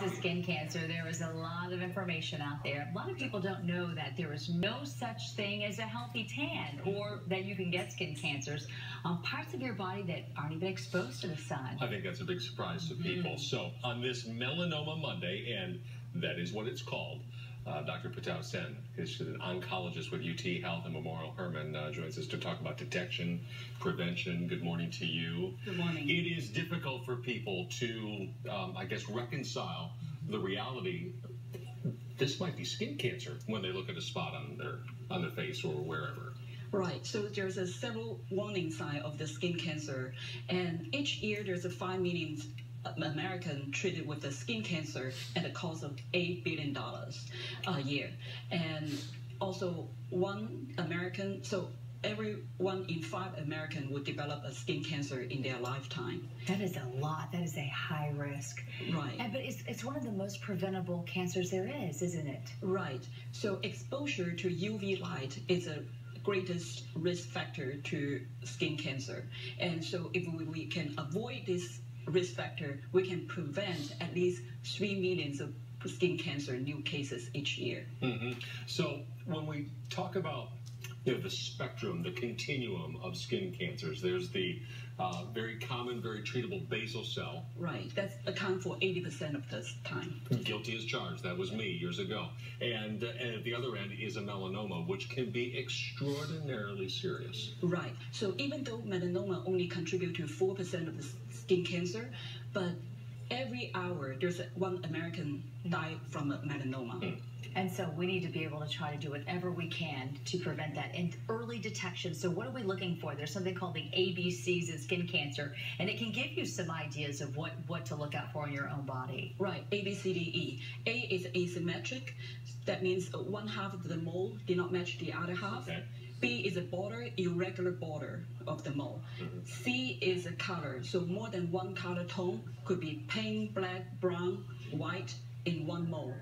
to skin cancer, there is a lot of information out there. A lot of people don't know that there is no such thing as a healthy tan or that you can get skin cancers on parts of your body that aren't even exposed to the sun. I think that's a big surprise to people. So on this Melanoma Monday, and that is what it's called, Dr. Putao Cen is an oncologist with UT Health and Memorial Hermann, joins us to talk about detection, prevention. Good morning to you. Good morning. It is difficult for people to, I guess, reconcile the reality. This might be skin cancer when they look at a spot on their face or wherever. Right. So there's a several warning signs of the skin cancer, and each year there's a 5 million American treated with the skin cancer at a cost of $8 billion a year. And also every 1 in 5 Americans would develop a skin cancer in their lifetime. That is a lot. That is a high risk. Right. But it's one of the most preventable cancers there is, isn't it? Right. So exposure to UV light is a greatest risk factor to skin cancer. And so if we can avoid this risk factor, we can prevent at least 3 million of skin cancer new cases each year. So when we talk about the spectrum, the continuum of skin cancers, there's the very common, very treatable basal cell. Right, that's account for 80% of the time. Guilty as charged. That was me years ago. And at the other end is a melanoma, which can be extraordinarily serious. Right. So even though melanoma only contribute to 4% of the skin cancer, but every hour there's one American die from a melanoma. And so we need to be able to try to do whatever we can to prevent that in early detection. So what are we looking for? There's something called the ABCs of skin cancer, and it can give you some ideas of what to look out for in your own body. Right, A, B, C, D, E. A is asymmetric. That means one half of the mole did not match the other half. Okay. B is a border, irregular border of the mole. C is a color, so more than one color tone, could be pink, black, brown, white in one mole,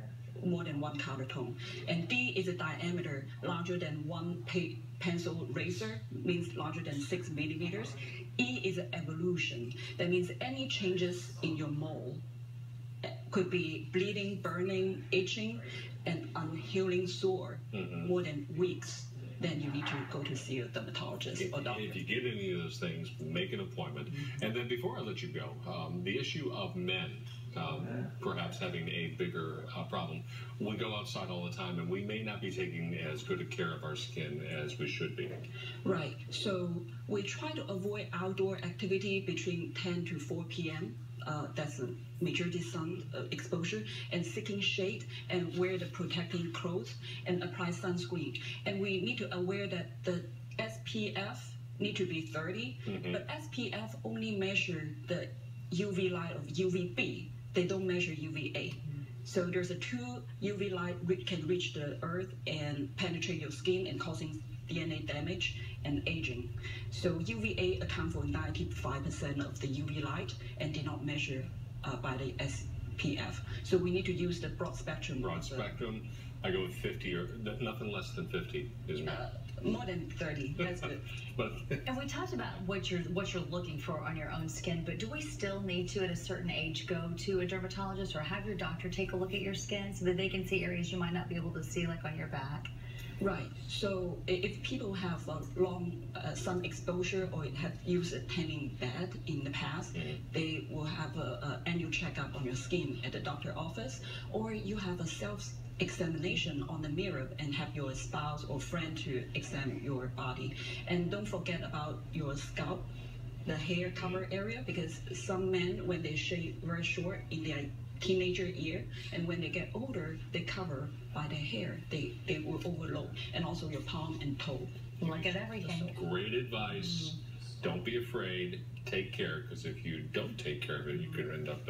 more than one color tone. And D is a diameter larger than one pencil razor, means larger than 6 millimeters. E is an evolution. That means any changes in your mole could be bleeding, burning, itching, and unhealing sore, more than weeks. Then you need to go to see a dermatologist or doctor. If you get any of those things, make an appointment. And then before I let you go, the issue of men perhaps having a bigger problem. We go outside all the time, and we may not be taking as good a care of our skin as we should be. Right. So we try to avoid outdoor activity between 10 to 4 p.m. That's a majority sun exposure, and seeking shade, and wear the protecting clothes, and apply sunscreen. And we need to aware that the SPF need to be 30, but SPF only measure the UV light of UVB. They don't measure UVA. So there's a 2 UV light can reach the earth and penetrate your skin and causing DNA damage and aging. So UVA account for 95% of the UV light and did not measure by the SPF. So we need to use the broad spectrum. Broad spectrum. I go with 50 or nothing less than 50 is me. More than 30. That's good. And we talked about what you're looking for on your own skin, but do we still need to, at a certain age, go to a dermatologist or have your doctor take a look at your skin so that they can see areas you might not be able to see, like on your back? Right. So if people have long sun exposure or have used a tanning bed in the past, they will have an annual checkup on your skin at the doctor office, or you have a self-examination on the mirror and have your spouse or friend to examine your body. And don't forget about your scalp, the hair cover area, because some men, when they shave very short in their teenager year, and when they get older, they cover by their hair. They will overload, and also your palm and toe. Look at everything. Great advice. Don't be afraid. Take care, because if you don't take care of it, you could end up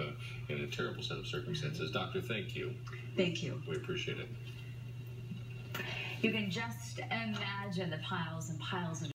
in a terrible set of circumstances. Doctor, thank you. Thank you. We appreciate it. You can just imagine the piles and piles of